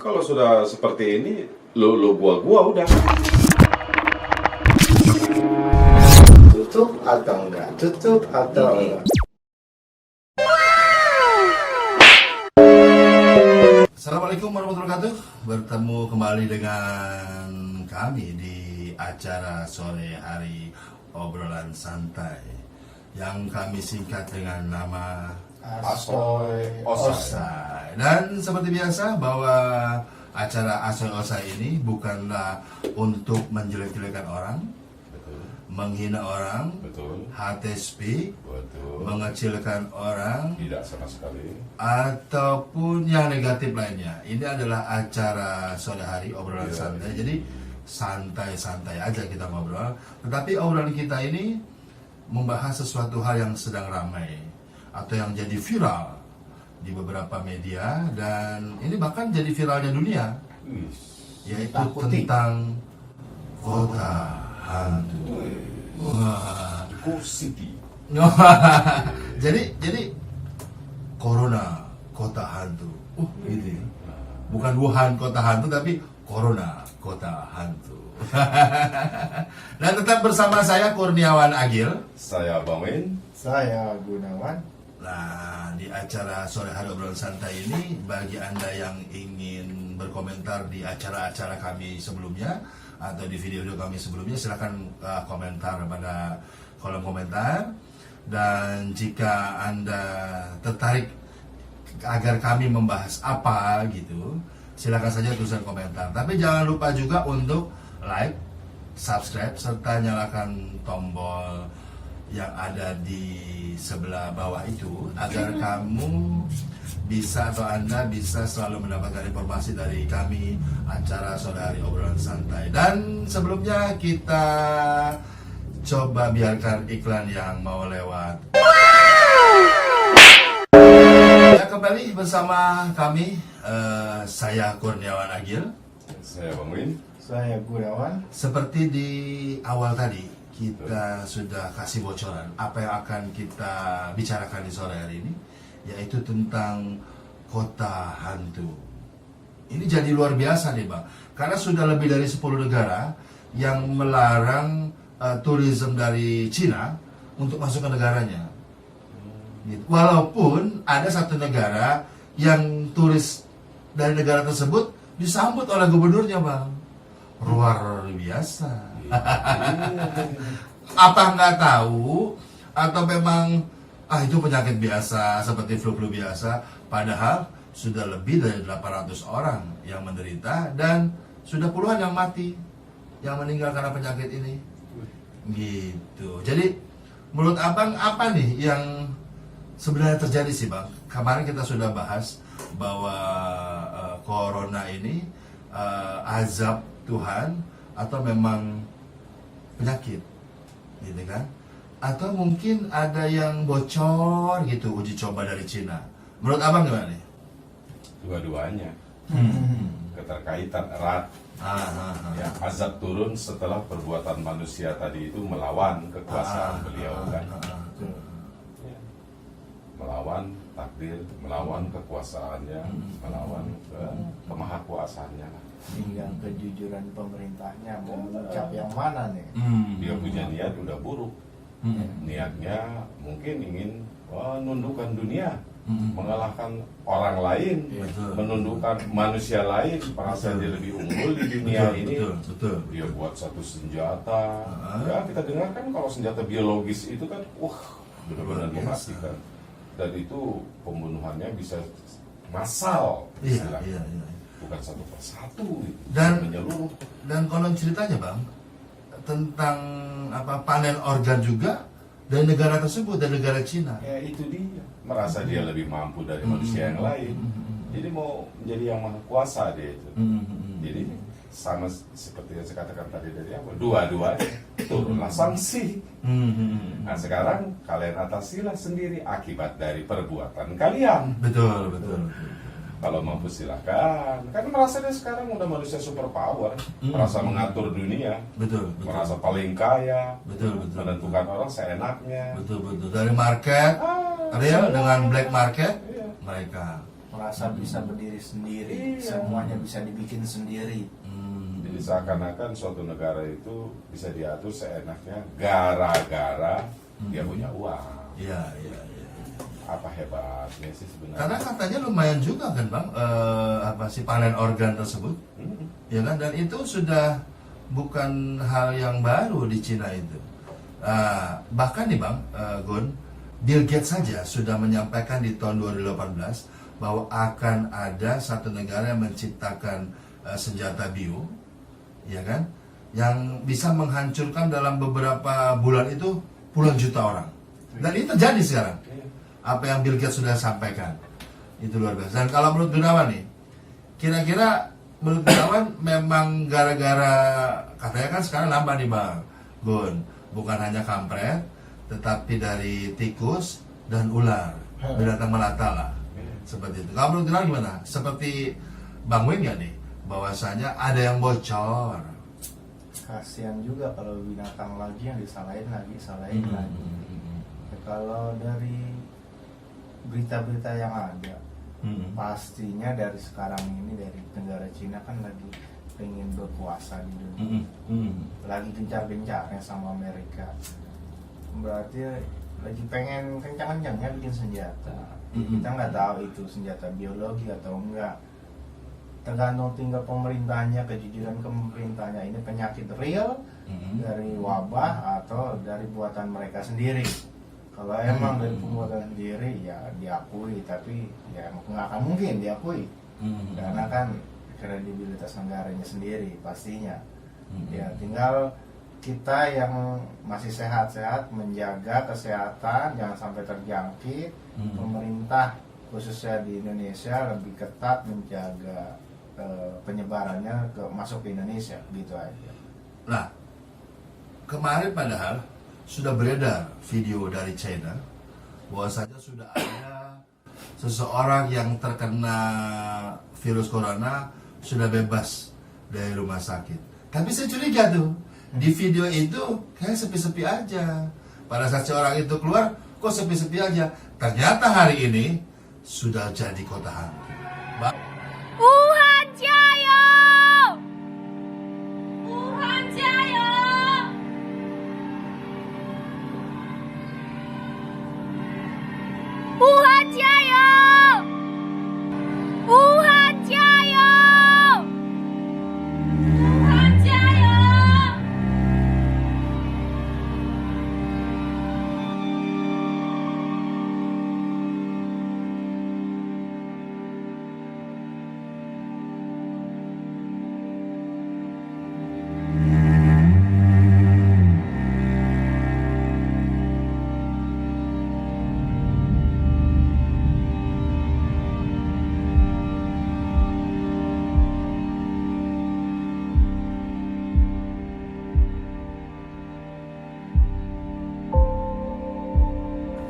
Kalau sudah seperti ini, lo gua udah. Tutup atau enggak? Tutup atau enggak? Assalamualaikum warahmatullahi wabarakatuh. Bertemu kembali dengan kami di acara sore hari obrolan santai yang kami singkat dengan nama Asoy Osai. Dan seperti biasa bahwa acara Asoy Osai ini bukanlah untuk menjelek-jelekan orang, Betul, menghina orang, betul, hate speak, betul. mengecilkan orang, Tidak sama sekali. ataupun yang negatif lainnya. Ini adalah acara sore hari obrolan Iya. santai. Jadi santai-santai aja kita ngobrol. Tetapi obrolan kita ini membahas sesuatu hal yang sedang ramai atau yang jadi viral di beberapa media, dan ini bahkan jadi viralnya dunia, yaitu Takuti. tentang kota hantu. Wah. Ghost City. jadi Corona kota hantu. Gitu ya. Bukan Wuhan kota hantu, tapi Corona kota hantu. Dan tetap bersama saya Kurniawan Agil. Saya Bang Win. Saya Gunawan. Nah, di acara sore hari obrolan santai ini, bagi Anda yang ingin berkomentar di acara-acara kami sebelumnya atau di video-video kami sebelumnya, silakan komentar pada kolom komentar. Dan jika Anda tertarik agar kami membahas apa gitu, silakan saja tulisan komentar. Tapi jangan lupa juga untuk like, subscribe, serta nyalakan tombol yang ada di sebelah bawah itu, agar kamu bisa atau Anda bisa selalu mendapatkan informasi dari kami acara sore hari obrolan santai. Dan sebelumnya kita coba biarkan iklan yang mau lewat. Ya, kembali bersama kami, saya Kurniawan Agil. Saya Bang Win. Saya Gunawan. Seperti di awal tadi, kita sudah kasih bocoran apa yang akan kita bicarakan di sore hari ini, yaitu tentang kota hantu. Ini jadi luar biasa nih Bang, karena sudah lebih dari 10 negara yang melarang turisme dari Cina untuk masuk ke negaranya. Gitu. Walaupun ada satu negara yang turis dari negara tersebut disambut oleh gubernurnya Bang. Luar biasa. Apa nggak tahu, atau memang itu penyakit biasa seperti flu-flu biasa, padahal sudah lebih dari 800 orang yang menderita dan sudah puluhan yang mati, yang meninggal karena penyakit ini. Gitu. Jadi menurut Abang apa nih yang sebenarnya terjadi sih Bang? Kemarin kita sudah bahas bahwa corona ini azab Tuhan atau memang penyakit, gitu kan? Atau mungkin ada yang bocor gitu, uji coba dari Cina. Menurut Abang gimana nih? Dua-duanya. Keterkaitan erat. Ya, azab turun setelah perbuatan manusia tadi itu melawan kekuasaan beliau kan. Ya. Melawan takdir, melawan kekuasaannya, melawan kemahakuasaannya. Tinggal kejujuran pemerintahnya mau mengucap yang mana nih? Dia punya niat udah buruk. Niatnya mungkin ingin menundukkan dunia, mengalahkan orang lain, Betul. menundukkan manusia lain, merasa dia lebih unggul di dunia ini. Betul. Dia buat satu senjata. Ya, kita dengar kan kalau senjata biologis itu kan, benar-benar Luar biasa. mematikan. Dan itu pembunuhannya bisa massal, Iya. istilahnya. Bukan satu persatu, Dan- menyeluruh. Dan konon ceritanya Bang, tentang panen organ juga dari negara tersebut, dari negara Cina. Ya itu dia, merasa dia lebih mampu dari manusia yang lain. Jadi mau menjadi yang maha kuasa dia itu. Jadi sama seperti yang saya katakan tadi dari awal, dua-duanya turunlah sanksi. Nah sekarang kalian atasilah sendiri akibat dari perbuatan kalian. Betul. Kalau mampu silahkan. Kan merasa dia sekarang udah manusia super power, merasa mengatur dunia, Betul. merasa paling kaya, Betul. menentukan orang seenaknya. Betul. Dari market real semua. dengan black market, Iya. mereka merasa bisa berdiri sendiri, Iya. semuanya bisa dibikin sendiri. Jadi seakan-akan suatu negara itu bisa diatur seenaknya gara-gara dia punya uang. Iya, iya, iya. Apa hebatnya sih sebenarnya? Karena katanya lumayan juga kan bang, apa sih, panen organ tersebut, Hmm. ya kan? Dan itu sudah bukan hal yang baru di Cina itu. Bahkan nih bang, Gun, Bill Gates saja sudah menyampaikan di tahun 2018 bahwa akan ada satu negara yang menciptakan senjata bio, ya kan, yang bisa menghancurkan dalam beberapa bulan itu puluhan juta orang. Dan itu terjadi sekarang. Iya. Apa yang Bill Gates sudah sampaikan itu luar biasa. Dan kalau menurut Gunawan nih, kira-kira menurut Gunawan memang gara-gara, katanya kan sekarang nambah nih bang Gun, bukan hanya kampret tetapi dari tikus dan ular, binatang melata lah, seperti itu. Kalau menurut Gunawan gimana? Seperti Bang Win nggak nih, bahwasanya ada yang bocor? Kasihan juga kalau binatang lagi yang disalahin lagi, salahin lagi. Ya, kalau dari berita-berita yang ada, pastinya dari sekarang ini dari negara Cina kan lagi pengen berkuasa di dunia, lagi gencar-gencarnya sama Amerika. Berarti lagi pengen kencang-kencangnya bikin senjata. Kita nggak tahu itu senjata biologi atau enggak. Tergantung tinggal pemerintahnya, kejujuran pemerintahnya. Ini penyakit real dari wabah atau dari buatan mereka sendiri. Kalau emang dari pembuatan sendiri ya diakui, tapi ya nggak akan mungkin diakui karena kan kredibilitas negaranya sendiri pastinya. Ya tinggal kita yang masih sehat-sehat menjaga kesehatan jangan sampai terjangkit. Pemerintah khususnya di Indonesia lebih ketat menjaga penyebarannya masuk ke Indonesia, gitu aja. Nah, kemarin padahal sudah beredar video dari China bahwasanya sudah ada seseorang yang terkena virus corona sudah bebas dari rumah sakit. Tapi saya curiga tuh, di video itu kayak sepi-sepi aja. Pada saat seorang itu keluar, kok sepi-sepi aja. Ternyata hari ini sudah jadi kota hantu.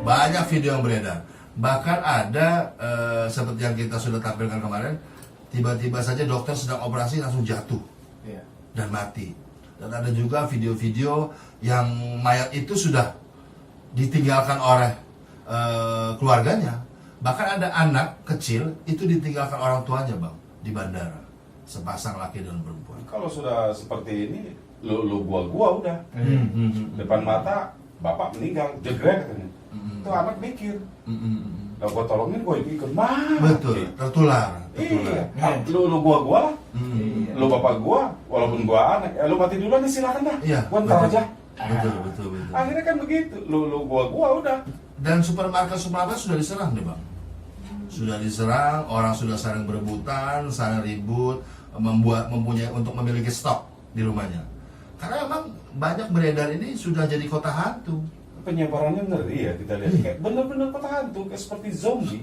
Banyak video yang beredar. Bahkan ada seperti yang kita sudah tampilkan kemarin, tiba-tiba saja dokter sedang operasi langsung jatuh dan mati. Dan ada juga video-video yang mayat itu sudah ditinggalkan oleh keluarganya. Bahkan ada anak kecil itu ditinggalkan orang tuanya bang di bandara, sepasang laki dan perempuan. Kalau sudah seperti ini, lu gua udah depan mata bapak meninggal, jegrek katanya. Itu anak mikir, lah gua tolongin gua ikut mah. Betul, tertular. Iya, lu gua lah, lu bapak gua, walaupun gua anak, lu mati duluan nih silakan dah, Iya, gua ntar betul. aja. Betul. Akhirnya kan begitu, lu gua udah. Dan supermarket sudah diserang nih bang. Sudah diserang, orang sudah saling berebutan, saling ribut, mempunyai untuk memiliki stok di rumahnya. Karena memang banyak beredar ini sudah jadi kota hantu. Penyebarannya ngeri ya, kita lihat kayak bener-bener kota hantu, kayak seperti zombie.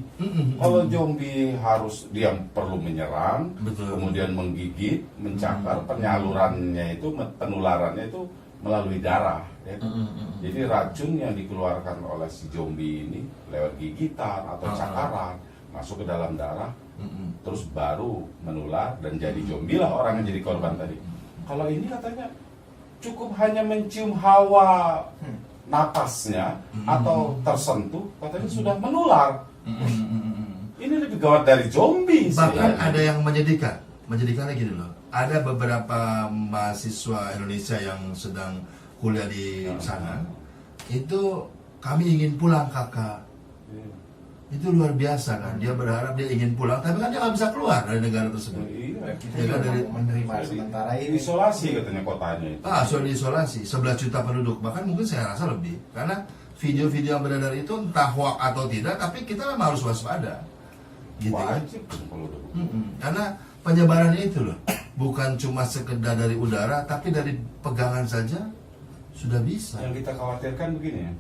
Kalau zombie harus dia perlu menyerang, Betul. kemudian menggigit, mencakar, penyalurannya itu, penularannya itu melalui darah. Ya. Jadi racun yang dikeluarkan oleh si zombie ini lewat gigitan atau cakaran masuk ke dalam darah, terus baru menular dan jadi zombie lah orang yang jadi korban tadi. Kalau ini katanya cukup hanya mencium hawa napasnya atau tersentuh, katanya sudah menular. Ini ini lebih gawat dari zombie. Bahkan sebenarnya. ada yang menyedihkannya gini loh. Ada beberapa mahasiswa Indonesia yang sedang kuliah di sana. Itu kami ingin pulang kakak. Itu luar biasa kan. Dia berharap dia ingin pulang, tapi kan dia nggak bisa keluar dari negara tersebut. Iya. Kita Ya kan, juga dari- menerima sementara ini. Isolasi katanya kotanya itu. Sudah diisolasi 11 juta penduduk, bahkan mungkin saya rasa lebih. Karena video-video yang beredar itu entah hoax atau tidak, tapi kita memang harus waspada. Gitu kan? Wajib kalau udah begitu. Karena penyebarannya itu loh, bukan cuma sekedar dari udara, tapi dari pegangan saja sudah bisa. Yang kita khawatirkan begini ya,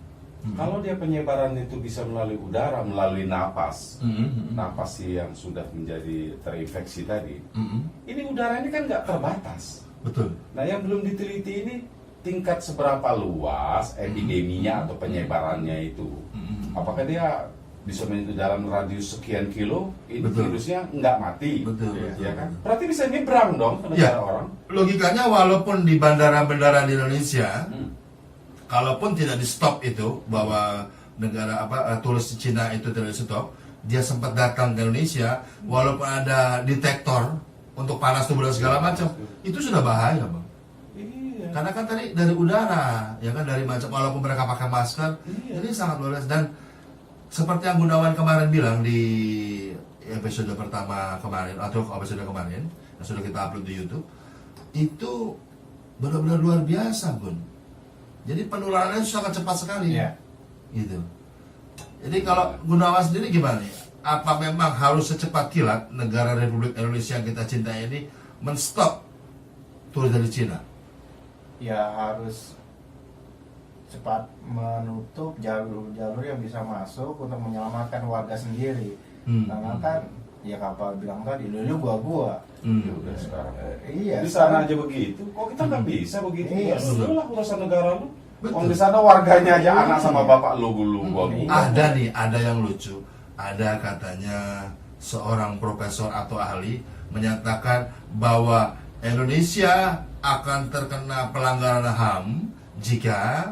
kalau dia penyebaran itu bisa melalui udara, melalui napas, napas yang sudah menjadi terinfeksi tadi, ini udara ini kan nggak terbatas. Betul. Nah yang belum diteliti ini tingkat seberapa luas epideminya atau penyebarannya itu. Apakah dia bisa menyentuh dalam radius sekian kilo, ini Betul. virusnya nggak mati, Betul, ya betul, kan? betul. Berarti bisa nyebrang dong ke negara orang. Logikanya walaupun di bandara-bandara di Indonesia, Hmm. kalaupun tidak di stop itu bahwa negara turis Cina itu tidak di stop, dia sempat datang ke Indonesia, walaupun ada detektor untuk panas tubuh dan segala macam, itu sudah bahaya, Bang. Iya. Karena kan tadi dari udara, ya kan, dari macam, walaupun mereka pakai masker, Iya. ini sangat luar biasa. Dan seperti yang Gunawan kemarin bilang di episode pertama kemarin atau episode kemarin yang sudah kita upload di YouTube, itu benar-benar luar biasa, Gun. Jadi penularannya sangat cepat sekali, Iya. gitu. Jadi kalau Gunawan sendiri gimana nih? Apa memang harus secepat kilat negara Republik Indonesia yang kita cintai ini menstop turis dari Cina? Ya harus cepat menutup jalur-jalur yang bisa masuk untuk menyelamatkan warga sendiri. Karena kan ya kapal bilang tadi lulu gua. Ya udah sekarang. Iya. Di sana aja begitu. Kok kita nggak bisa begitu? Iya, Ya lu lah urusan negara lu. Betul. Wong di sana warganya aja anak sama bapak lu gua. Ada nih, ada yang lucu. Ada katanya seorang profesor atau ahli menyatakan bahwa Indonesia akan terkena pelanggaran HAM jika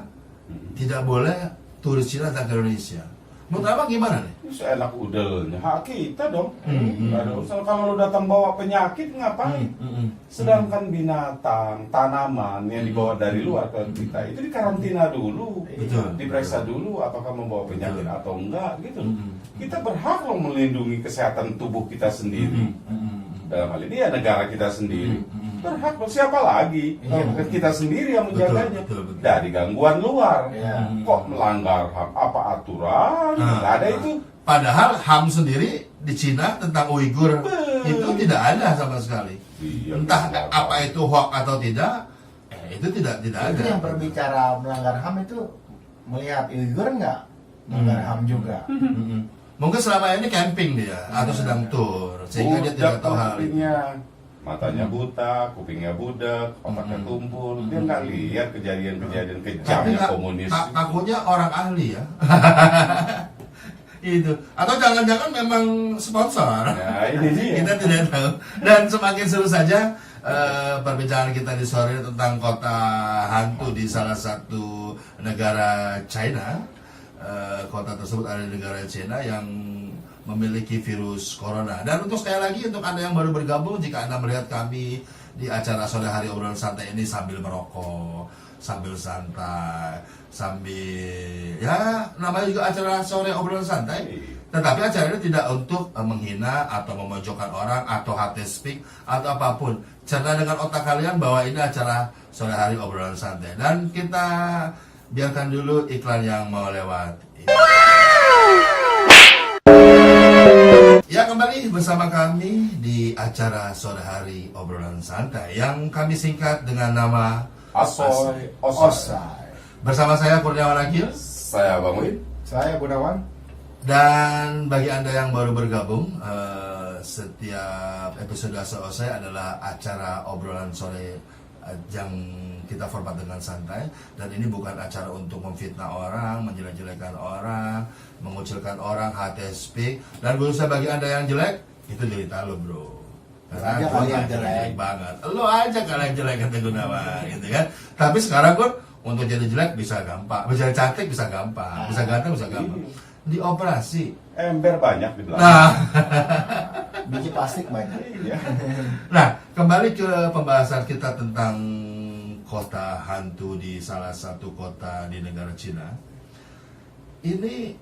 tidak boleh turis Cina datang ke Indonesia. Menurut Abang gimana nih? Seenak udelnya. Hak kita dong. Nggak ada urusan. Kalau lu datang bawa penyakit ngapain? Sedangkan binatang, tanaman yang dibawa dari luar ke kita itu dikarantina dulu, Betul. diperiksa dulu apakah membawa penyakit atau enggak gitu. Kita berhak loh melindungi kesehatan tubuh kita sendiri. Dalam hal ini ya negara kita sendiri. Berhak loh, siapa lagi? Iya. Kita sendiri yang menjaganya. betul. Dari gangguan luar. Iya. Kok melanggar HAM? Apa aturan? Nggak ada itu. Padahal HAM sendiri di Cina tentang Uighur itu tidak ada sama sekali. Iya, Entah nggak apa tahu. itu hoax atau tidak, itu tidak ada. Itu yang berbicara melanggar HAM itu melihat Uyghur nggak melanggar HAM juga. Mungkin selama ini camping dia atau sedang tour sehingga dia tidak tahu hal itu. Kupingnya, matanya buta, kupingnya budak, otaknya tumpul. Dia nggak lihat kejadian-kejadian Tapi kejamnya komunis. takutnya orang ahli ya. Itu atau jangan-jangan memang sponsor. Nah, ini dia. Kita tidak tahu. Dan semakin seru saja perbincangan kita di sore tentang kota hantu di salah satu negara China. Kota tersebut ada di negara China yang memiliki virus corona. Dan untuk sekali lagi untuk Anda yang baru bergabung, jika Anda melihat kami di acara sore hari obrolan santai ini sambil merokok, sambil santai, sambil ya namanya juga acara sore obrolan santai. Tetapi acara ini tidak untuk menghina atau memojokkan orang atau hate speak atau apapun. Cerna dengan otak kalian bahwa ini acara sore hari obrolan santai. Dan kita biarkan dulu iklan yang mau lewat. Ya, kembali bersama kami di acara sore hari obrolan santai yang kami singkat dengan nama Asoy, Osai. Bersama saya Kurniawan Akil. Saya Bang Win. Saya Gunawan. Dan bagi Anda yang baru bergabung, setiap episode Osai adalah acara obrolan sore yang kita format dengan santai. Dan ini bukan acara untuk memfitnah orang, menjelek-jelekan orang, mengucilkan orang, hate speak. Dan khususnya bagi Anda yang jelek, itu cerita lo bro. Karena Aja gue kalian nggak jelek. banget. Lo aja kalian jelek kata Gunawan, gitu kan. Tapi sekarang gue untuk jadi jelek bisa gampang, bisa cantik bisa gampang, bisa ganteng bisa gampang. dioperasi. Ember banyak di belakang. Nah, Biji plastik banyak. Iya. nah kembali ke pembahasan kita tentang kota hantu di salah satu kota di negara Cina. Ini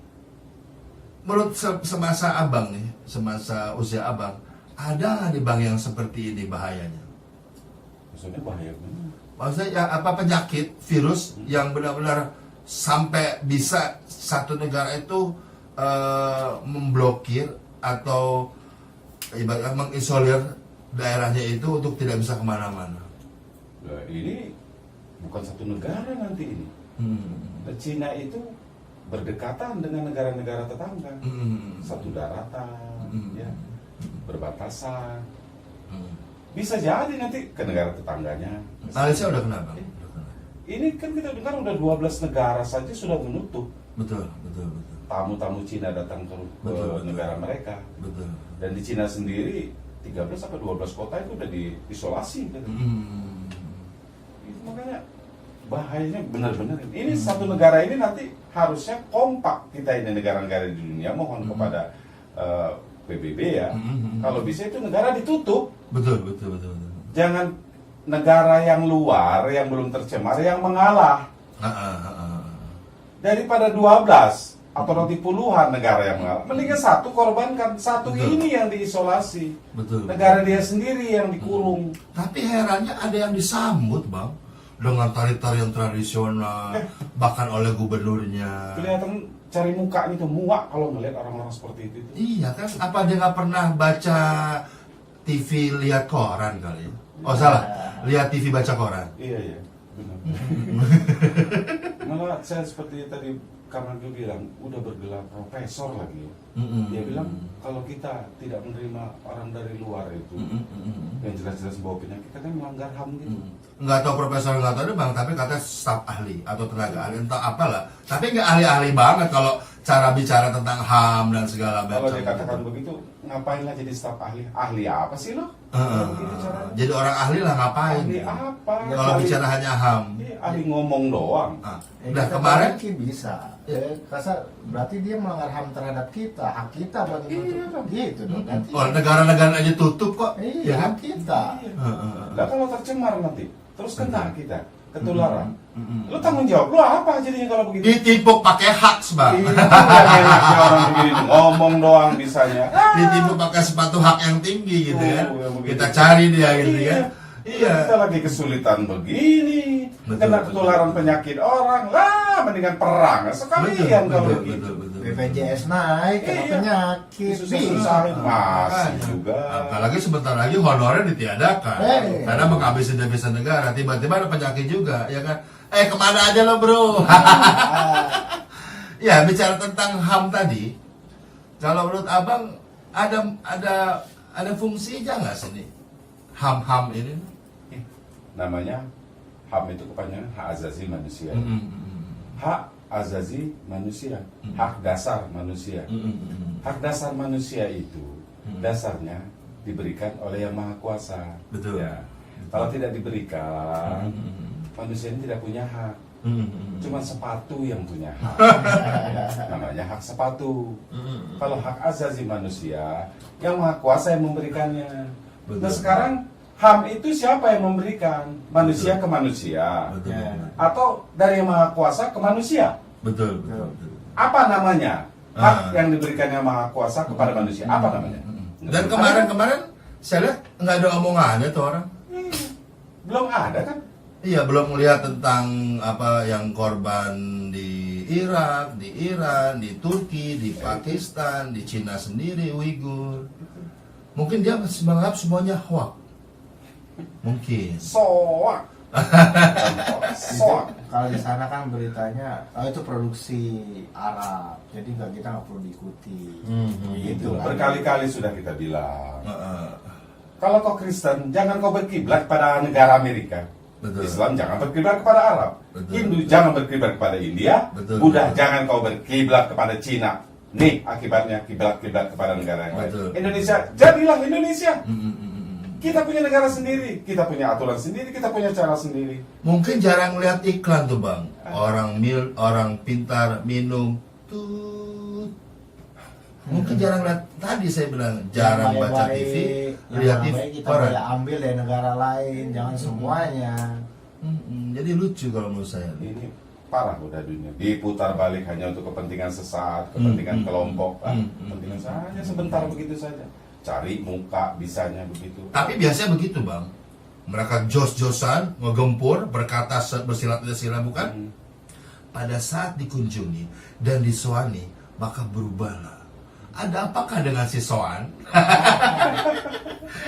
menurut semasa abang nih, semasa usia abang, ada nggak nih bang yang seperti ini bahayanya? Maksudnya bahaya benar. Maksudnya ya, apa penyakit virus yang benar-benar sampai bisa satu negara itu memblokir atau ibaratnya mengisolir daerahnya itu untuk tidak bisa kemana-mana. Nah, ini bukan satu negara nanti ini. Cina itu berdekatan dengan negara-negara tetangga, satu daratan, ya, berbatasan. Bisa jadi nanti ke negara tetangganya. Malaysia udah kenapa? Ini kan kita dengar udah 12 negara saja sudah menutup. Betul. Tamu-tamu Cina datang ke Betul. negara mereka. Betul. Dan di Cina sendiri 13 sampai 12 kota itu udah diisolasi gitu. Itu makanya bahayanya benar-benar. Ini satu negara ini nanti harusnya kompak kita ini negara-negara di dunia mohon kepada PBB ya. Kalau bisa itu negara ditutup. Betul. Jangan negara yang luar yang belum tercemar yang mengalah. Daripada 12 atau nanti puluhan negara yang mengalah, mendingan satu korbankan, satu Betul. ini yang diisolasi. Betul. Negara dia sendiri yang dikurung. Tapi herannya ada yang disambut bang dengan tari-tarian tradisional, bahkan oleh gubernurnya. Kelihatan cari mukanya itu muak kalau ngelihat orang-orang seperti itu. Iya kan? Apa dia nggak pernah baca TV lihat koran kali ya? Oh salah, lihat TV baca koran. Iya, benar. Malah saya seperti tadi Kamargo bilang, udah bergelar profesor lagi. Dia bilang, kalau kita tidak menerima orang dari luar itu, yang jelas-jelas bawa penyakit, kita kan melanggar HAM gitu. Nggak tahu profesor nggak tahu bang, tapi katanya staf ahli atau tenaga ahli entah apalah. Tapi nggak ahli-ahli banget kalau cara bicara tentang HAM dan segala macam. Kalau dia katakan begitu, ngapain lah jadi staf ahli? Ahli apa sih lo? Begitu caranya. Jadi orang ahli lah ngapain? Ahli apa? Kalau Ahli- bicara hanya HAM. Iya, ahli ngomong doang. Udah kemarin mungkin bisa. Berarti dia melanggar HAM terhadap kita, hak kita buat Iya, menutup. Gitu dong. Nanti. oh, negara-negara aja tutup kok. Iya, hak kita. Lah kalau tercemar nanti, terus kena kita, ketularan. Lu tanggung jawab, lu apa jadinya kalau begitu? Ditipuk pakai hak bang. Itu yang enaknya orang begini, ngomong doang bisanya. Ditipuk pakai sepatu hak yang tinggi gitu kan. Oh, ya begitu. Kita cari dia gitu kan. Iya. Kita lagi kesulitan begini, Betul, kena betul, ketularan betul. penyakit orang, lah mendingan perang sekalian kalau begitu. BPJS naik, kena Iya. penyakit. Susah-susahin masih Makanya. juga. Apalagi sebentar lagi honornya ditiadakan karena menghabisi devisa negara. Tiba-tiba ada penyakit juga, ya kan? Kemana aja lo bro? Ya bicara tentang HAM tadi, kalau menurut abang ada fungsinya nggak sih nih HAM ini? Namanya HAM itu kepanjangan hak asasi manusia. Hak asasi manusia, hak dasar manusia. Hak dasar manusia itu dasarnya diberikan oleh Yang Maha Kuasa. Betul. Ya. Kalau tidak diberikan, manusia ini tidak punya hak. Cuma sepatu yang punya hak. Namanya hak sepatu. Kalau hak asasi manusia, Yang Maha Kuasa yang memberikannya. Betul. Nah sekarang HAM itu siapa yang memberikan? Manusia ke manusia. Betul. Ya. Atau dari Yang Maha Kuasa ke manusia. Betul. Apa namanya? Hak yang diberikan Yang Maha Kuasa kepada manusia. Apa namanya? Dan kemarin saya lihat nggak ada omongannya tuh orang. Belum ada kan? Iya, belum melihat tentang apa yang korban di Irak, di Iran, di Turki, di Pakistan, di Cina sendiri, Uighur. Mungkin dia menganggap semuanya hoax. Mungkin. Soak. Soak. Kalau di sana kan beritanya, itu produksi Arab, jadi kita nggak perlu diikuti. Itu kan. berkali-kali sudah kita bilang. Heeh. Kalau kau Kristen, jangan kau berkiblat pada negara Amerika. Betul. Islam jangan berkiblat kepada Arab. Betul. Hindu jangan berkiblat kepada India. Betul. Buddha Betul. jangan kau berkiblat kepada Cina. Nih akibatnya kiblat-kiblat kepada negara yang lain. Betul. Indonesia, jadilah Indonesia. Mm-mm. Kita punya negara sendiri, kita punya aturan sendiri, kita punya cara sendiri. Mungkin jarang lihat iklan tuh bang. Orang pintar minum tut Mungkin jarang lihat, tadi saya bilang jarang Yang baca baik-baik, TV, yang lihat TV baik kita koran. boleh ambil dari negara lain, jangan semuanya. Jadi lucu kalau menurut saya. Ini parah udah dunia. Diputar balik hanya untuk kepentingan sesaat, kepentingan kelompok. Kepentingan saja sebentar begitu saja. Cari muka bisanya begitu. Tapi biasanya begitu bang, mereka jos-josan, ngegempur, berkata bersilat-silat bukan? Pada saat dikunjungi dan disowani, maka berubahlah. Ada apakah dengan si soan?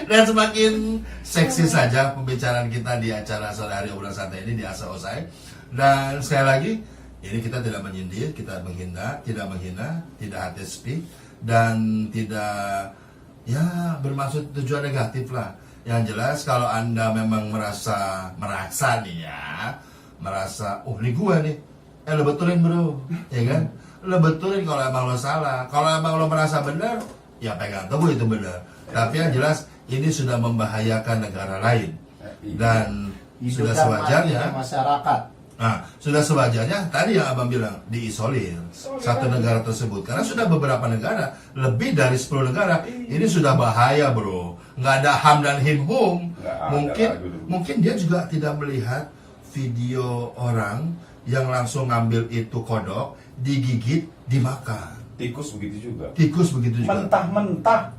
Dan semakin seksi saja pembicaraan kita di acara sore hari obrolan santai ini di Asa Osai. Dan sekali lagi, ini kita tidak menyindir, kita menghina, tidak hate speak, dan tidak bermaksud tujuan negatif lah. Yang jelas kalau Anda memang merasa nih ya, oh ini gua nih, lo betulin bro, ya kan? Lo betulin kalau emang lo salah. Kalau emang lo merasa benar, ya pegang teguh itu benar. Tapi yang jelas ini sudah membahayakan negara lain dan sudah sewajarnya masyarakat. Nah, sudah sewajarnya tadi yang abang bilang diisolir satu negara tersebut karena sudah beberapa negara, lebih dari 10 negara ini sudah bahaya bro. Nggak ada ham dan him-hum. Mungkin dia juga tidak melihat video orang yang langsung ngambil itu kodok, digigit, dimakan. Tikus begitu juga. Mentah-mentah.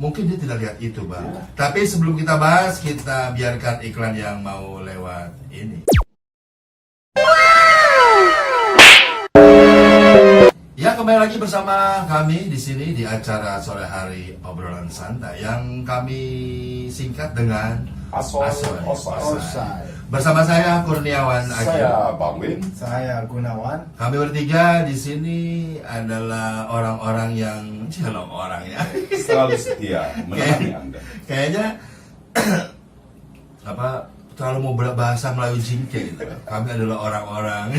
Mungkin dia tidak lihat itu bang. Tapi sebelum kita bahas, kita biarkan iklan yang mau lewat ini. Ya, kembali lagi bersama kami di sini di acara sore hari obrolan santai yang kami singkat dengan Osai. Bersama saya Kurniawan Agil. Saya Bang Win. Saya Gunawan. Kami bertiga di sini adalah orang-orang yang Selalu setia menemani Anda. Kayaknya terlalu mau bahasa Melayu jingke gitu. Kami adalah orang-orang.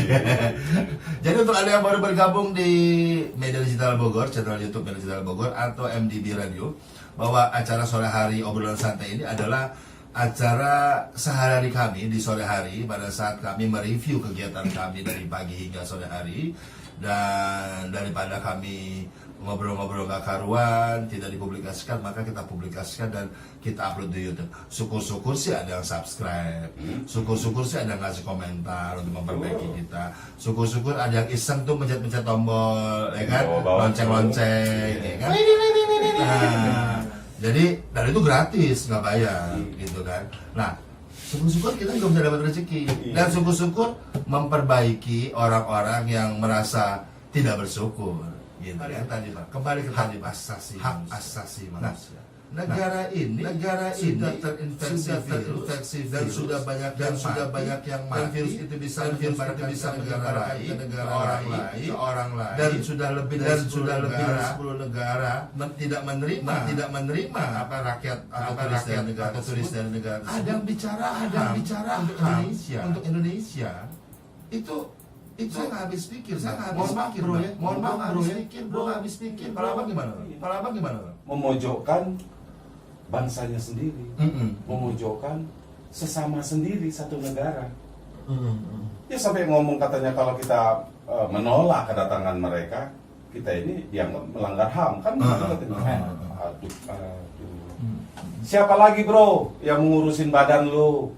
Jadi untuk Anda yang baru bergabung di Media Digital Bogor, channel YouTube Media Digital Bogor atau MDB Radio, bahwa acara sore hari obrolan santai ini adalah acara sehari-hari kami di sore hari pada saat kami mereview kegiatan kami dari pagi hingga sore hari. Dan daripada kami ngobrol-ngobrol gak karuan, tidak dipublikasikan, maka kita publikasikan dan kita upload di YouTube. Syukur-syukur sih ada yang subscribe, syukur-syukur sih ada yang ngasih komentar untuk memperbaiki kita, syukur-syukur ada yang iseng tuh mencet-mencet tombol, ya kan, lonceng-lonceng, ya kan. Nah, jadi dan itu gratis, nggak bayar, gitu kan. Nah, syukur-syukur kita juga bisa dapat rezeki, dan syukur-syukur memperbaiki orang-orang yang merasa tidak bersyukur. Gitu ya tadi Pak. Kembali ke tadi hak asasi manusia. Negara ini sudah terinfeksi dan sudah banyak yang mati. Virus itu bisa menyebarkan ke negara lain, dan sudah lebih dari 10 negara tidak menerima rakyat atau turis dari negara tersebut. Ada yang bicara untuk Indonesia itu saya nggak habis pikir, mohon maaf bro, habis pikir. Kalau abang gimana? Memojokkan bangsanya sendiri, memojokkan sesama sendiri satu negara. Ya sampai ngomong katanya kalau kita menolak kedatangan mereka, kita ini dianggap melanggar HAM kan? Aduh. Siapa lagi bro yang mengurusin badan lu?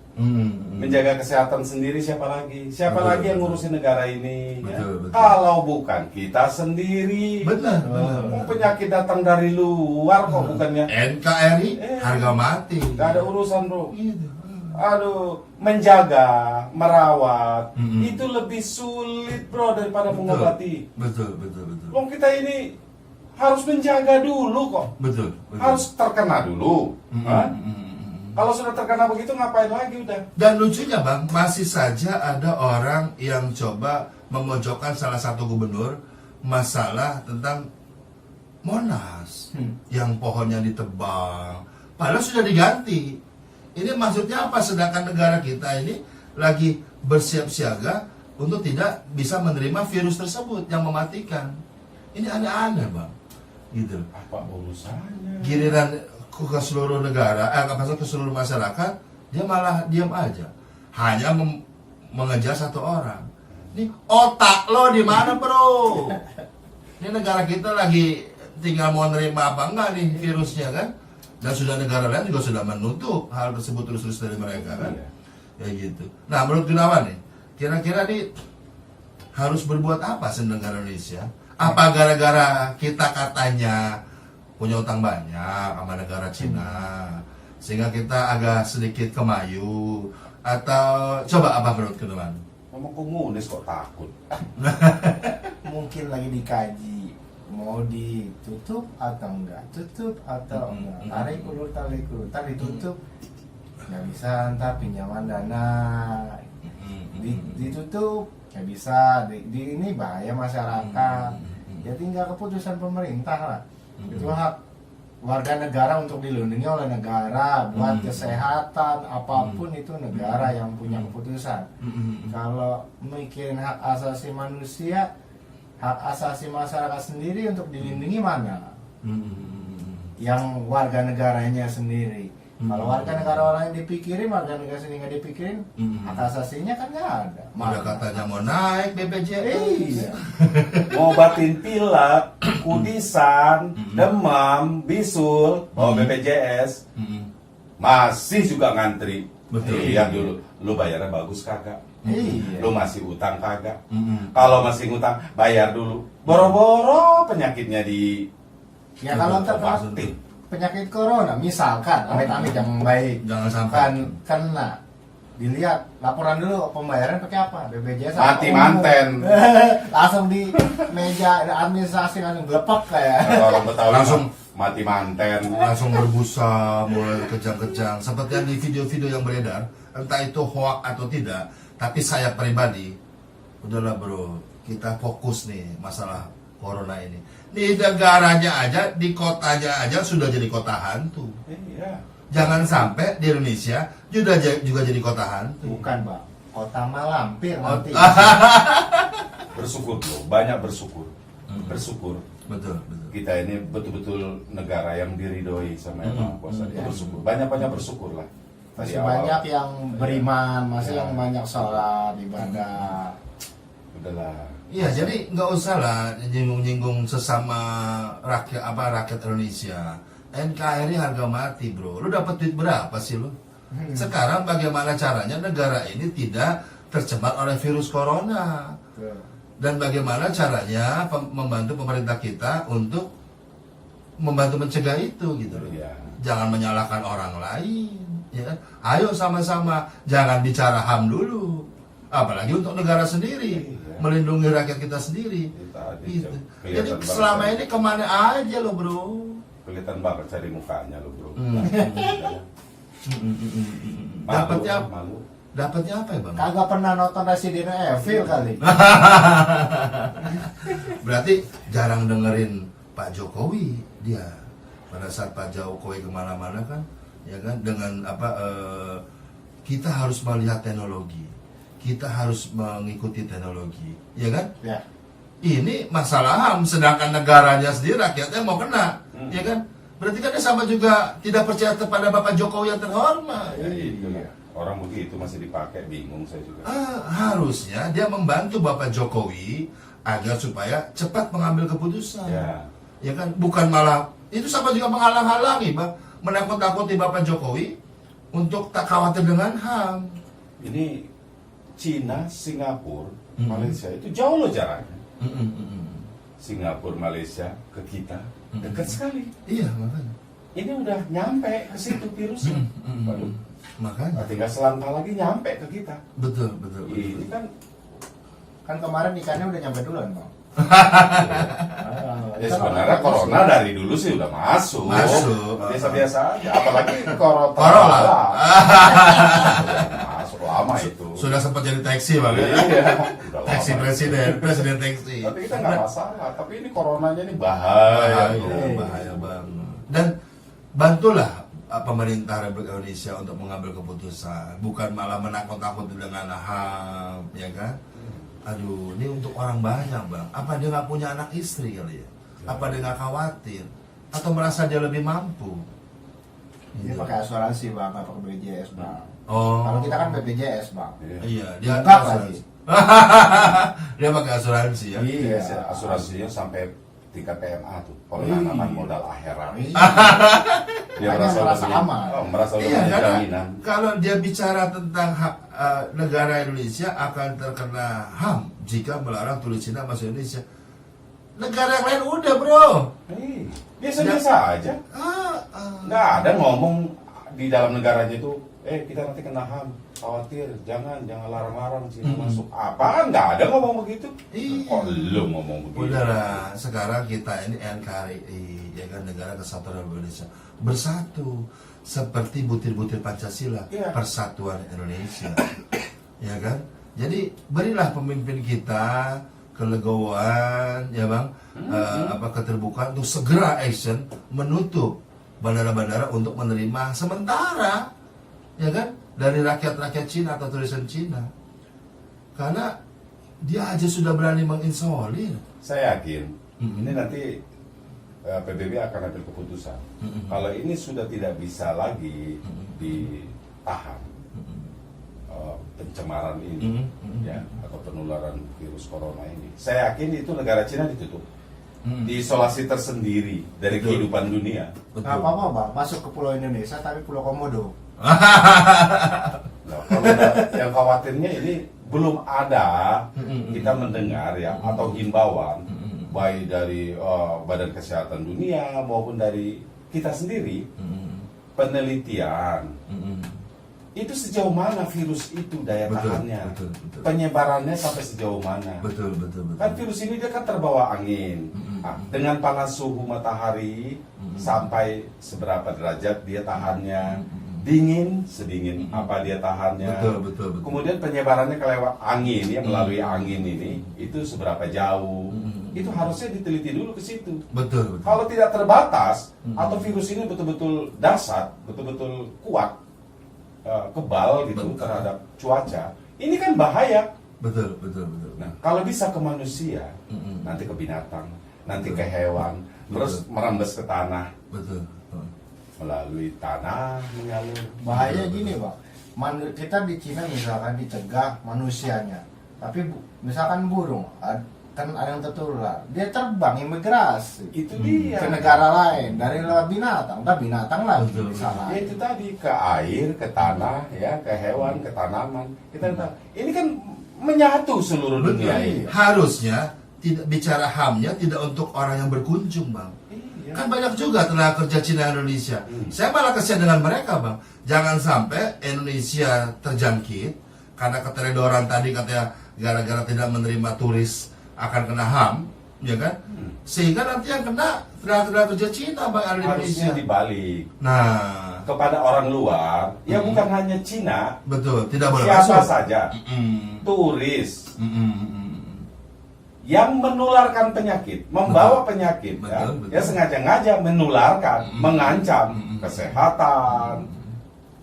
Menjaga kesehatan sendiri siapa lagi? Siapa lagi yang ngurusin negara ini? Betul. Kalau bukan kita sendiri. Benar. Penyakit datang dari luar kok bukannya. NKRI harga mati. Gak ada urusan bro. Aduh, menjaga, merawat itu lebih sulit bro daripada mengobati. Betul. Wong kita ini harus menjaga dulu kok. Betul. Harus terkena dulu. Kalau sudah terkena begitu ngapain lagi udah? Dan lucunya bang, masih saja ada orang yang coba memojokkan salah satu gubernur masalah tentang Monas yang pohonnya ditebang, padahal sudah diganti. Ini maksudnya apa? Sedangkan negara kita ini lagi bersiap siaga untuk tidak bisa menerima virus tersebut yang mematikan. Ini aneh-aneh bang, gitu. Apa urusannya? Giliran ke seluruh negara, ke seluruh masyarakat, dia malah diam aja, hanya mengejar satu orang. Ini otak lo di mana bro? Ini negara kita lagi tinggal mau nerima apa enggak nih virusnya kan. Dan sudah negara lain juga sudah menutup hal tersebut terus-terus dari mereka kan. Iya. Ya gitu. Nah, menurut Gunawan nih, kira-kira nih harus berbuat apa sih negara Indonesia? Apa gara-gara kita katanya punya utang banyak sama negara Cina, sehingga kita agak sedikit kemayu? Atau coba apa menurut Gunawan? Ngomong komunis kok takut. Mungkin lagi dikaji mau ditutup atau enggak, tutup atau enggak, tarik ulur ditutup nggak bisa, ntar pinjaman dana ditutup nggak bisa, ini bahaya masyarakat. Ya tinggal keputusan pemerintah lah. Itu hak warga negara untuk dilindungi oleh negara buat kesehatan apapun, itu negara yang punya keputusan. Kalau mikirin hak asasi manusia, hak asasi masyarakat sendiri untuk dilindungi mana? Yang warga negaranya sendiri. Kalau warga negara lain dipikirin, warga negara sendiri nggak dipikirin, hak asasinya kan nggak ada. Udah katanya mau naik BPJS. Iya. Mau obatin pilek, kudisan, demam, bisul, mau BPJS, masih juga ngantri. Betul. Lihat dulu, lu bayarnya bagus kagak? Iya. Lu masih utang kagak? Kalau masih ngutang, bayar dulu. Boro-boro penyakitnya di Ya kalau ntar obatin. penyakit corona misalkan amit-amit yang baik Jangan sampai. kan kena, dilihat laporan dulu pembayaran pakai apa, BPJS Mati umum. manten. Langsung di meja administrasi langsung belepek kayak. Kalau orang Betawi Langsung. mati manten. Langsung berbusa, mulai kejang-kejang seperti yang di video-video yang beredar, entah itu hoax atau tidak. Tapi saya pribadi, udahlah bro, kita fokus nih masalah corona ini. Di negaranya aja, di kotanya aja sudah jadi kota hantu. Iya. Jangan sampai di Indonesia juga jadi kota hantu. Bukan Pak, kota Malampir nanti. Bersyukur bro, banyak bersyukur. Bersyukur. Betul, betul. Kita ini betul-betul negara yang diridhoi sama Yang Maha Kuasa. Itu bersyukur. Banyak-banyak bersyukur lah. Dari Masih awal. banyak yang beriman, masih Iya. yang banyak sholat, ibadah. Udahlah. Iya, jadi nggak usah lah nyinggung-nyinggung sesama rakyat Indonesia. NKRI harga mati bro. Lu dapat duit berapa sih lu? Sekarang bagaimana caranya negara ini tidak tercemar oleh virus corona? Tuh. Dan bagaimana caranya membantu pemerintah kita untuk membantu mencegah itu gitu loh. Iya. Jangan menyalahkan orang lain, ya kan? Ayo sama-sama, jangan bicara HAM dulu. Apalagi untuk negara sendiri, Iya. melindungi rakyat kita sendiri. Kita Gitu. kelihatan Jadi banget. selama ini kemana aja lo bro? Kelihatan banget cari mukanya lo bro. Dapatnya apa? Malu. Dapatnya apa ya bang? Kagak pernah nonton Resident Evil kali. Berarti jarang dengerin Pak Jokowi dia. Pada saat Pak Jokowi kemana-mana kan, ya kan dengan kita harus melihat teknologi, kita harus mengikuti teknologi, ya kan? Ya. Ini masalah HAM, sedangkan negaranya sendiri rakyatnya mau kena, ya kan? Berarti kan dia sama juga tidak percaya kepada Bapak Jokowi yang terhormat. Ya, itu ya. Orang begitu masih dipakai, bingung saya juga. Harusnya dia membantu Bapak Jokowi agar supaya cepat mengambil keputusan. Ya kan, bukan malah itu sama juga menghalang-halangi, Bang, menakut-nakuti Bapak Jokowi untuk tak khawatir dengan HAM. Ini Cina, Singapura, Malaysia itu jauh loh jaraknya. Singapura, Malaysia ke kita dekat sekali. Iya, makanya. Ini udah nyampe ke situ virusnya. Waduh, Makanya. tinggal selangkah lagi nyampe ke kita. Betul, betul, betul. Ini kan Kan kemarin ikannya udah nyampe duluan, Bang. ya sebenarnya corona dari dulu sih udah masuk. Biasa-biasa aja. Apalagi corona. Masuk lama itu. Sudah sempat jadi taksi, Bang. Iya, udah Taksi lama. presiden taksi. Tapi kita nggak masalah. Tapi ini coronanya ini bahaya. Bahaya banget. Dan bantulah pemerintah Republik Indonesia untuk mengambil keputusan, bukan malah menakut-nakuti dengan HAM, ya kan? Aduh, ini untuk orang banyak, Bang. Apa dia nggak punya anak istri kali ya? Apa dia nggak khawatir? Atau merasa dia lebih mampu? Dia Gitu. pakai asuransi, Bang, nggak pakai BPJS, Bang. Oh. Kalau kita kan BPJS, Bang. Iya, dia Lengkap asuransi. lagi. Dia pakai asuransi ya. Iya. Asuransinya sampai tingkat PMA tuh, penanaman modal akhirat. Dia Makanya merasa udah punya- aman. merasa udah Iya, punya karena jaminan. kalau dia bicara tentang hak negara Indonesia akan terkena HAM jika melarang turis Cina masuk Indonesia. Negara yang lain udah bro. Biasa-biasa aja. Nggak ada ngomong di dalam negaranya itu, kita nanti kena HAM, khawatir, jangan larang-larang Cina masuk. Apaan? Nggak ada ngomong begitu. Iya. Kok lu ngomong begitu? Udahlah, sekarang kita ini NKRI, ya kan, Negara Kesatuan Republik Indonesia bersatu seperti butir-butir Pancasila, Iya. Persatuan Indonesia, ya kan? Jadi berilah pemimpin kita kelegoan, ya bang, keterbukaan untuk segera action menutup bandara-bandara untuk menerima sementara, ya kan, dari rakyat-rakyat Cina atau tulisan Cina, karena dia aja sudah berani menginsolir. Saya yakin ini nanti PBB akan ambil keputusan. Kalau ini sudah tidak bisa lagi ditahan pencemaran ini, ya, atau penularan virus corona ini, saya yakin itu negara Cina ditutup, diisolasi tersendiri dari Betul. kehidupan dunia. Nggak apa-apa bang, masuk ke Pulau Indonesia tapi Pulau Komodo. Nah, kalau yang khawatirnya ini belum ada kita mendengar ya, atau himbauan baik dari Badan Kesehatan Dunia maupun dari kita sendiri, penelitian itu sejauh mana virus itu daya Betul, tahannya, betul. penyebarannya sampai sejauh mana. Betul. Kan virus ini dia kan terbawa angin. Nah, dengan panas suhu matahari sampai seberapa derajat dia tahannya, dingin sedingin apa dia tahannya. Betul. Kemudian penyebarannya kelewat angin ya, melalui angin ini itu seberapa jauh. Itu harusnya diteliti dulu ke situ. Betul. Kalau tidak terbatas atau virus ini betul-betul dahsyat, betul-betul kuat, kebal gitu Betul. terhadap cuaca, ini kan bahaya. Betul. Nah, kalau bisa ke manusia, nanti ke binatang, nanti ke hewan, terus merembes ke tanah, Betul. melalui tanah mengalir. Bahaya gini bang, kita di Cina misalkan dicegah manusianya, tapi misalkan burung, kan ada yang tertular, dia terbang imigrasi Itu dia. ke negara lain dari lewat binatang, udah binatang lagi Betul. salah. Ya itu tadi, ke air, ke tanah, ya, ke hewan, ke tanaman. Kita tahu. Ini kan menyatu seluruh dunia ini. Harusnya tidak bicara HAM-nya tidak untuk orang yang berkunjung, Bang. Iya. Kan banyak juga tenaga kerja Cina Indonesia. Saya malah kasihan dengan mereka, Bang. Jangan sampai Indonesia terjangkit karena keteledoran tadi katanya gara-gara tidak menerima turis akan kena HAM, ya kan? Sehingga nanti yang kena tenaga kerja Cina, Bang, ada di Indonesia. Harusnya dibalik Nah, kepada orang luar, ya bukan hanya Cina, betul, tidak boleh siapa masuk. saja, Mm-mm. turis Mm-mm. yang menularkan penyakit, membawa penyakit, ya, Betul. ya sengaja-ngaja menularkan, mengancam kesehatan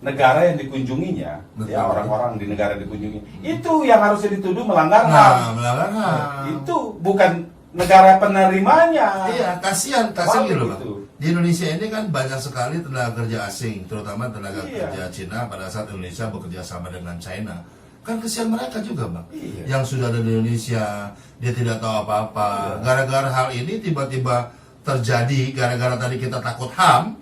negara yang dikunjunginya, Betul. ya orang-orang di negara dikunjungi, itu yang harusnya dituduh melanggar HAM. Nah, melanggar HAM. Itu bukan negara penerimanya. Iya, kasihan Wah, gitu loh, Bang. begitu. Di Indonesia ini kan banyak sekali tenaga kerja asing, terutama tenaga Iya. kerja Cina pada saat Indonesia bekerja sama dengan China. Kan kasihan mereka juga, Bang. Iya. Yang sudah ada di Indonesia, dia tidak tahu apa-apa. Iya. Gara-gara hal ini tiba-tiba terjadi, gara-gara tadi kita takut HAM,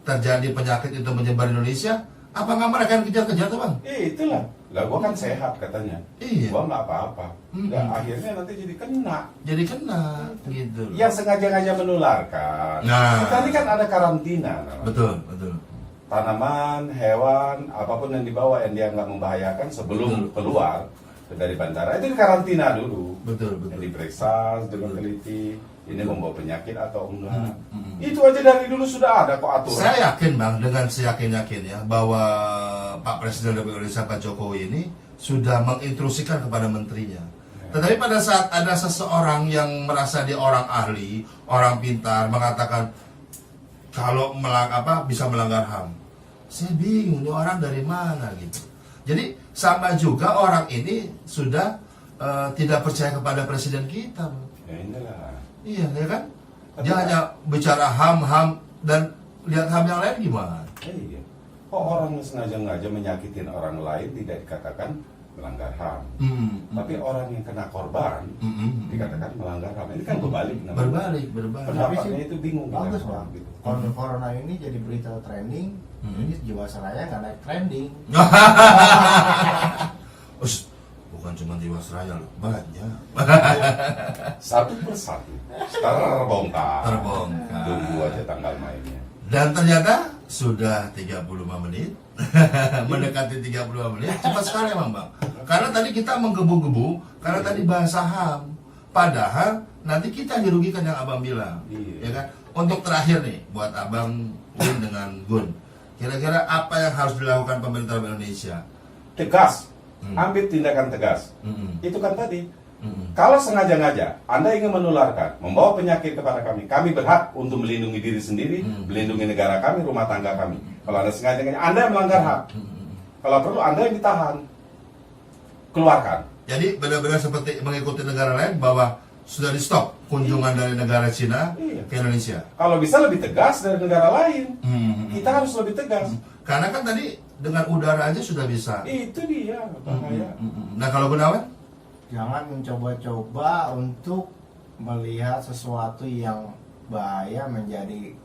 terjadi penyakit itu menyebar di Indonesia, apa nggak mereka yang kejar-kejar tuh, Bang? Itulah. Lah gua kan sehat katanya. Iya. Gua nggak apa-apa. Dan akhirnya nanti jadi kena. Jadi kena, gitu. Yang sengaja-ngaja menularkan. Nah. Kita ini kan ada karantina. namanya. Betul, betul. Tanaman, hewan, apapun yang dibawa yang dia nggak membahayakan sebelum Betul. keluar dari bandara itu dikarantina dulu. Betul, betul. Yang diperiksa dengan teliti, ini membawa penyakit atau enggak. Hmm. Itu aja dari dulu sudah ada kok aturan. Saya yakin, Bang, dengan seyakin-yakinnya bahwa Pak Presiden Republik Indonesia Pak Jokowi ini sudah menginstruksikan kepada menterinya. Tetapi pada saat ada seseorang yang merasa dia orang ahli, orang pintar, mengatakan kalau bisa melanggar HAM, saya bingung ini orang dari mana gitu. Jadi sama juga orang ini sudah tidak percaya kepada presiden kita, Bang. Ya inilah. Iya, ya kan? Dia hanya bicara HAM dan lihat HAM yang lain gimana? Iya. Kok orang yang sengaja-ngaja menyakitin orang lain tidak dikatakan melanggar HAM. Tapi orang yang kena korban dikatakan melanggar HAM. Ini kan berbalik namanya. Berbalik. Pendapatnya itu bingung. Bagus kita, bang. gitu. Corona ini jadi berita trending, jadi Jiwasraya nggak naik trending. Bukan cuma Jiwasraya loh, banyak. Satu persatu terbongkar. Terbongkar. Tunggu aja tanggal mainnya. Dan ternyata sudah 35 menit. Mendekati 35 menit. Cepat sekali emang bang. Karena tadi kita menggebu-gebu, karena tadi bahasa HAM. Padahal nanti kita dirugikan yang abang bilang. Iya. Ya kan? Untuk terakhir nih, buat abang Win dengan Gun. Kira-kira apa yang harus dilakukan pemerintah Indonesia? Tegas. Ambil tindakan tegas. Itu kan tadi. Kalau sengaja-ngaja Anda ingin menularkan, membawa penyakit kepada kami berhak untuk melindungi diri sendiri, melindungi negara kami, rumah tangga kami. Kalau Anda sengaja-ngaja, Anda yang melanggar HAM. Kalau perlu Anda yang ditahan. Keluarkan. Jadi benar-benar seperti mengikuti negara lain bahwa sudah di stop kunjungan dari negara Cina ke Indonesia. Kalau bisa lebih tegas dari negara lain. Kita harus lebih tegas. Karena kan tadi dengan udara aja sudah bisa. Itu dia bahaya. Nah kalau Gunawan? Jangan mencoba-coba untuk melihat sesuatu yang bahaya menjadi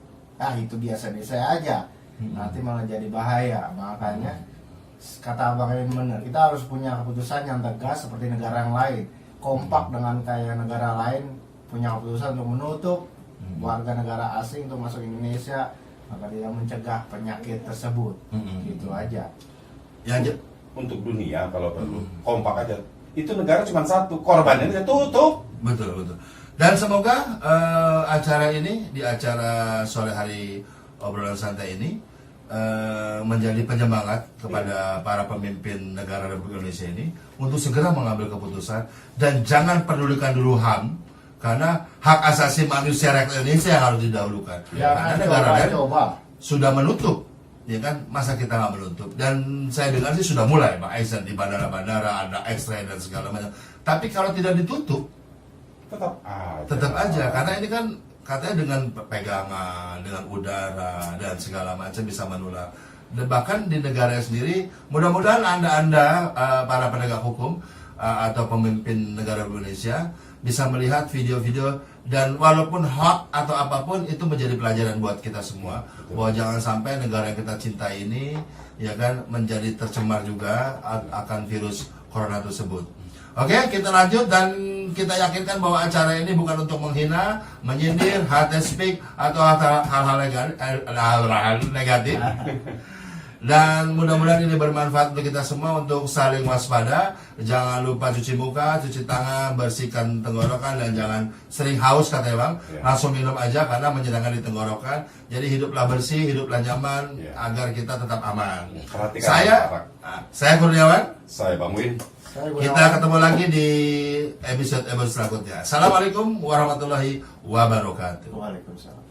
itu biasa-biasa aja, nanti malah jadi bahaya. Makanya kata abang ini benar, kita harus punya keputusan yang tegas seperti negara yang lain, kompak dengan kayak negara lain, punya keputusan untuk menutup warga negara asing untuk masuk Indonesia agar tidak mencegah penyakit tersebut. Gitu aja. Yang Untuk dunia kalau perlu kompak aja. Itu negara cuma satu, korbannya dia tutup. Betul. Dan semoga acara ini, di acara sore hari obrolan santai ini menjadi penyemangat kepada para pemimpin negara Republik Indonesia ini untuk segera mengambil keputusan dan jangan pedulikan dulu HAM, karena hak asasi manusia rakyat Indonesia yang harus didahulukan. Karena negara lain sudah menutup. Ya kan, masa kita nggak menutup? Dan saya dengar sih sudah mulai Pak Aizen di bandara-bandara ada X-ray dan segala macam. Tapi kalau tidak ditutup, tetap aja. Karena ini kan katanya dengan pegangan, dengan udara dan segala macam bisa menular. Dan bahkan di negara sendiri, mudah-mudahan anda para penegak hukum atau pemimpin negara Indonesia bisa melihat video-video, dan walaupun hoax atau apapun itu menjadi pelajaran buat kita semua. Bahwa jangan sampai negara yang kita cintai ini ya kan menjadi tercemar juga akan virus corona tersebut. Oke, kita lanjut dan kita yakinkan bahwa acara ini bukan untuk menghina, menyindir, hate speak atau hal-hal negatif. Dan mudah-mudahan ini bermanfaat untuk kita semua untuk saling waspada. Jangan lupa cuci muka, cuci tangan, bersihkan tenggorokan, dan jangan sering haus katanya bang. Langsung minum aja karena menyenangkan di tenggorokan. Jadi hiduplah bersih, hiduplah nyaman agar kita tetap aman. Saya Kurniawan. Saya Bang Win. Kita ketemu lagi di episode selanjutnya. Assalamualaikum warahmatullahi wabarakatuh. Waalaikumsalam.